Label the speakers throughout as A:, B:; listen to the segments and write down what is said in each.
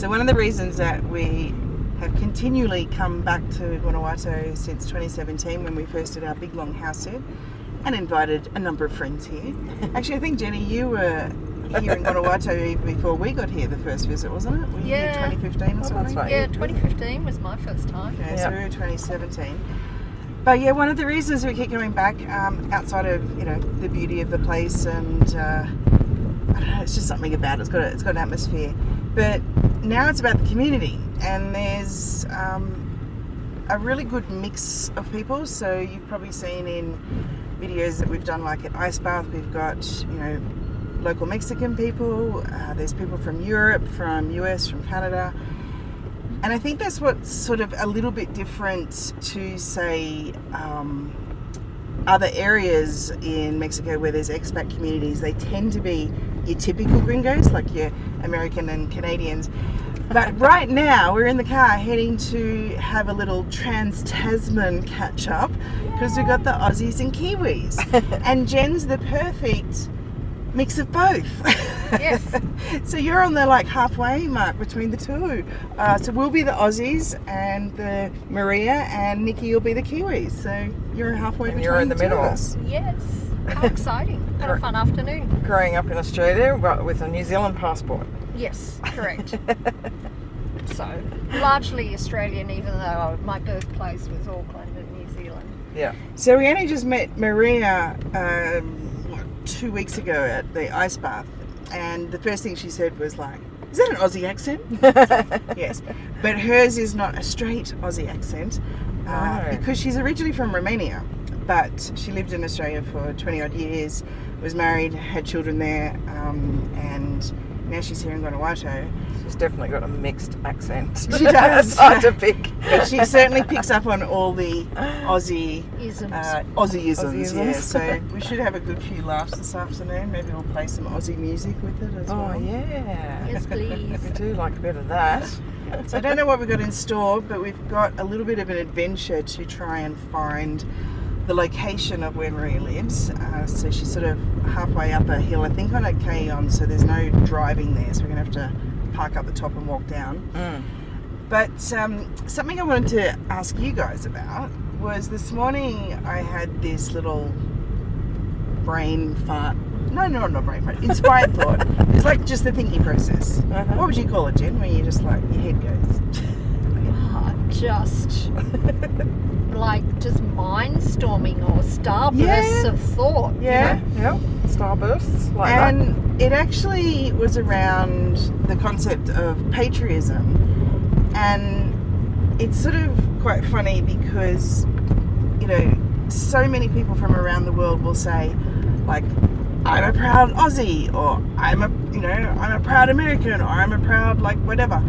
A: So one of the reasons that we have continually come back to Vanuatu since 2017 when we first did our big long house sit and invited a number of friends here. Actually, I think, Jenny, you were here in Vanuatu even before we got here the first visit, wasn't it? Were you here 2015 or something?
B: That's right. Yeah, 2015 was my first time.
A: Okay, so we were 2017. But yeah, one of the reasons we keep coming back, outside of, you know, the beauty of the place and I don't know, it's just something about it. It's got an atmosphere. But now it's about the community, and there's a really good mix of people. So you've probably seen in videos that we've done, like at Ice Bath, we've got, you know, local Mexican people, there's people from Europe, from US, from Canada. And I think that's what's sort of a little bit different to, say, other areas in Mexico where there's expat communities. They tend to be your typical gringos, like your American and Canadians. But right now we're in the car heading to have a little TransTasman catch up because we've got the Aussies and Kiwis. And Jen's the perfect mix of both.
B: Yes.
A: So you're on the like halfway mark between the two. So we'll be the Aussies and the Maria, and Nikki will be the Kiwis. So you're halfway between.
C: You're in the middle.
B: Yes. How exciting. What a fun afternoon.
C: Growing up in Australia but with a New Zealand passport.
B: Yes, correct. So, largely Australian, even though my birthplace was Auckland in New Zealand.
C: Yeah.
A: So we only just met Maria 2 weeks ago at the Ice Bath, and the first thing she said was like, "Is that an Aussie accent?" Yes, but hers is not a straight Aussie accent because she's originally from Romania, but she lived in Australia for 20 odd years, was married, had children there, and now she's here in Vanuatu.
C: She's definitely got a mixed accent.
A: She does.
C: It's hard to pick.
A: But she certainly picks up on all the Aussie-isms. Yeah. So we should have a good few laughs this afternoon. Maybe we'll play some Aussie music with it as well.
C: Oh, yeah.
B: Yes, please.
C: We do like a bit of that.
A: So I don't know what we've got in store, but we've got a little bit of an adventure to try and find the location of where Maria lives. So she's sort of halfway up a hill, I think on a Cayon, so there's no driving there, so we're going to have to park up the top and walk down. But something I wanted to ask you guys about was this morning I had this little brain fart. No, not brain fart. Inspired thought. It's like just the thinking process. What would you call it, Jen, when you just like, your head goes?
B: Just mindstorming or starbursts of thought.
A: Yeah.
C: Yeah. Starbursts like that.
A: And it actually was around the concept of patriotism, and it's sort of quite funny because, you know, so many people from around the world will say, like, I'm a proud Aussie, or I'm a proud American, or I'm a proud like whatever.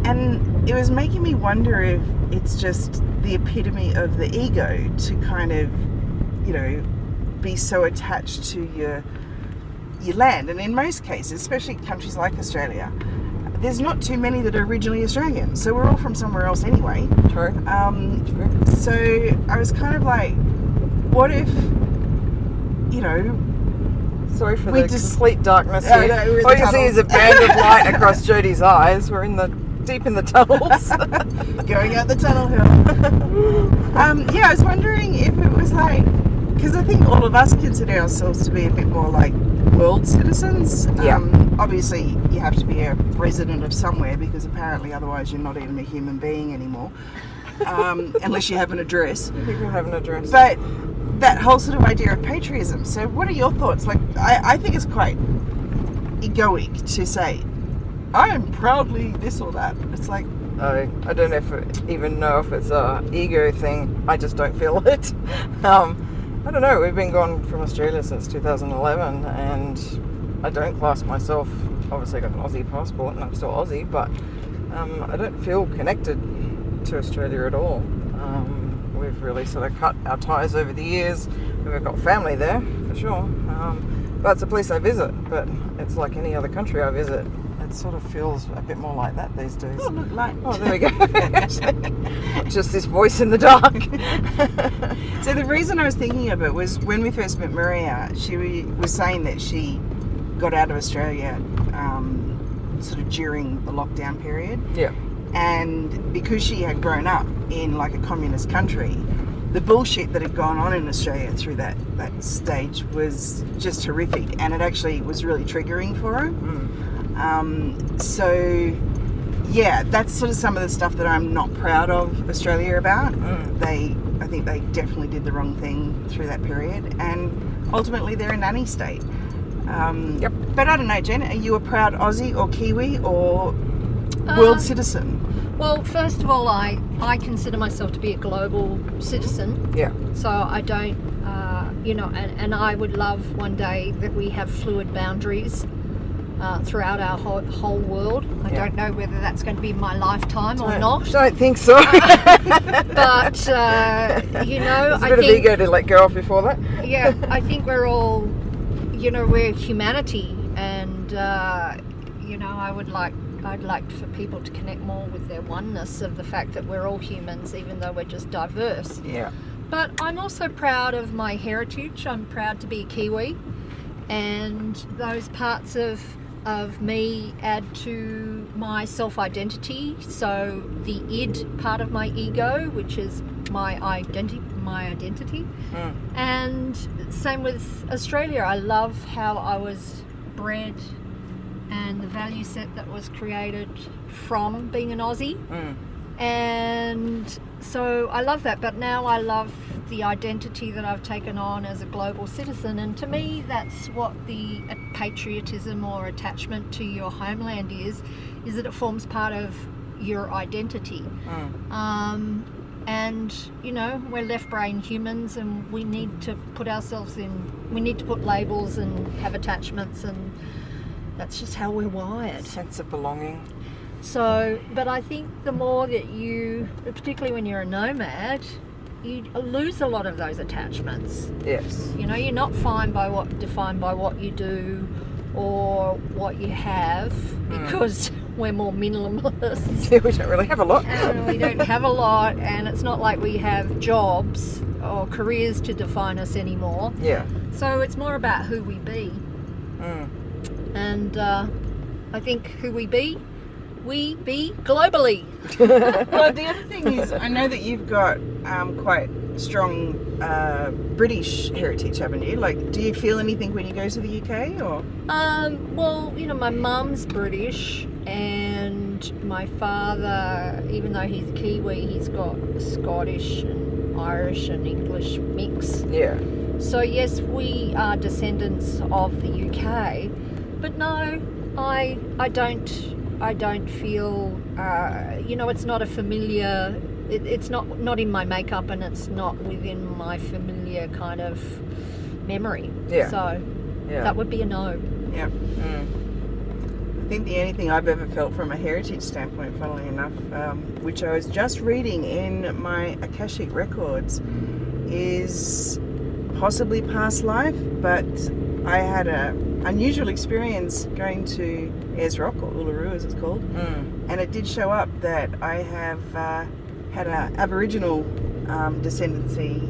A: And it was making me wonder if it's just the epitome of the ego to kind of, you know, be so attached to your land. And in most cases, especially countries like Australia, there's not too many that are originally Australian, so we're all from somewhere else anyway.
C: True.
A: So I was kind of like, what if, you know,
C: sorry for the complete darkness here.
A: No,
C: all you see is a band of light across Jodie's eyes. We're deep in the tunnels.
A: Going out the tunnel hill. Yeah, I was wondering if it was like, because I think all of us consider ourselves to be a bit more like world citizens.
C: Yeah.
A: Obviously, you have to be a resident of somewhere because apparently otherwise you're not even a human being anymore. Unless you have an address.
C: People have an address.
A: But that whole sort of idea of patriotism. So what are your thoughts? Like, I think it's quite egoic to say, I am proudly this or that. It's like,
C: I don't even know if it's a ego thing. I just don't feel it. I don't know. We've been gone from Australia since 2011, and I don't class myself. Obviously, I got an Aussie passport, and I'm still Aussie, but I don't feel connected to Australia at all. We've really sort of cut our ties over the years. We've got family there for sure, but it's a place I visit. But it's like any other country I visit. It sort of feels a bit more like that these days.
A: oh, look, light.
C: Oh, there we go. Just this voice in the dark.
A: So the reason I was thinking of it was when we first met Maria, she was saying that she got out of Australia sort of during the lockdown period.
C: Yeah.
A: And because she had grown up in like a communist country, the bullshit that had gone on in Australia through that stage was just horrific, and it actually was really triggering for her. So yeah, that's sort of some of the stuff that I'm not proud of Australia about. I think they definitely did the wrong thing through that period, and ultimately they're a nanny state.
C: Yep.
A: But I don't know, Jen, are you a proud Aussie or Kiwi or world citizen?
B: Well, first of all, I consider myself to be a global citizen.
C: Yeah.
B: So I don't, and I would love one day that we have fluid boundaries throughout our whole world. I don't know whether that's going to be in my lifetime or not.
C: Don't think so.
B: But,
C: There's a bit of ego to let go of before that.
B: Yeah, I think we're all, we're humanity, and, I'd like for people to connect more with their oneness of the fact that we're all humans, even though we're just diverse.
C: Yeah.
B: But I'm also proud of my heritage. I'm proud to be a Kiwi, and those parts of me add to my self-identity. So the id part of my ego, which is my identity. And same with Australia. I love how I was bred and the value set that was created from being an Aussie. And so I love that, but now I love the identity that I've taken on as a global citizen, and to me that's what the patriotism or attachment to your homeland is that it forms part of your identity. And we're left brain humans, and we need to put labels and have attachments, and that's just how we're wired.
C: Sense of belonging.
B: So, but I think the more that you, particularly when you're a nomad, you lose a lot of those attachments.
C: Yes.
B: You're not defined by what you do or what you have, because we're more minimalists.
C: Yeah, we don't really have a lot.
B: And we don't have a lot, and it's not like we have jobs or careers to define us anymore.
C: Yeah.
B: So it's more about who we be. And I think who we be globally.
A: Well, the other thing is, I know that you've got quite strong British heritage, haven't you? Like, do you feel anything when you go to the UK, or?
B: Well, my mum's British, and my father, even though he's a Kiwi, he's got a Scottish and Irish and English mix.
C: Yeah.
B: So yes, we are descendants of the UK, but no, I don't feel, it's not a familiar, it's not in my makeup, and it's not within my familiar kind of memory.
C: Yeah.
B: So that would be a no.
A: Yeah. I think the only thing I've ever felt from a heritage standpoint, funnily enough, which I was just reading in my Akashic records, is possibly past life, but I had an unusual experience going to Ayers Rock, or Uluru as it's called, and it did show up that I have had an Aboriginal descendancy,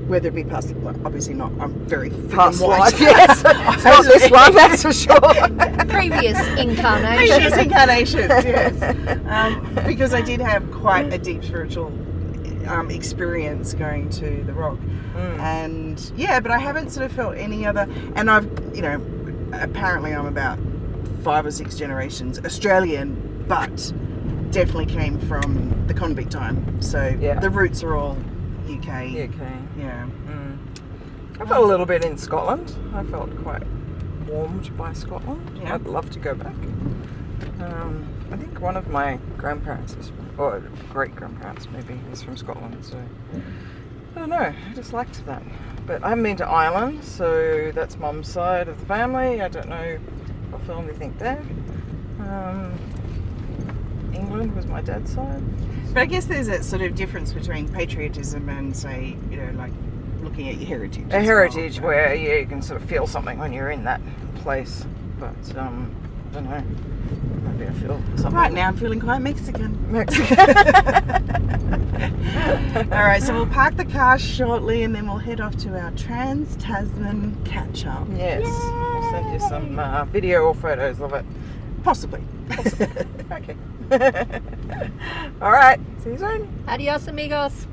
A: whether it be past, well, obviously not, I'm very
C: Past
A: white.
C: life, yes. It's not this one, that's for sure.
B: Previous incarnation.
A: Previous incarnations, yes. Because I did have quite a deep spiritual experience going to the rock. And yeah, but I haven't sort of felt any other, and I've, apparently I'm about 5 or 6 generations Australian, but definitely came from the convict time. So the roots are all UK. Yeah.
C: I felt a little bit in Scotland. I felt quite warmed by Scotland.
A: Yeah.
C: I'd love to go back. I think one of my grandparents or great-grandparents maybe, is from Scotland, so I don't know, I just liked that. But I haven't been to Ireland, so that's Mum's side of the family. I don't know if I'll feel anything there. England was my dad's side.
A: But I guess there's a sort of difference between patriotism and, say, like looking at your heritage.
C: A heritage where you can sort of feel something when you're in that place. But I don't know. Maybe I feel something.
A: Right now I'm feeling quite Mexican. All right, so we'll park the car shortly and then we'll head off to our TransTasman catch-up.
C: Yes. I'll send you some video or photos of it
A: Possibly.
C: Okay. All right. See you soon.
B: Adios, amigos.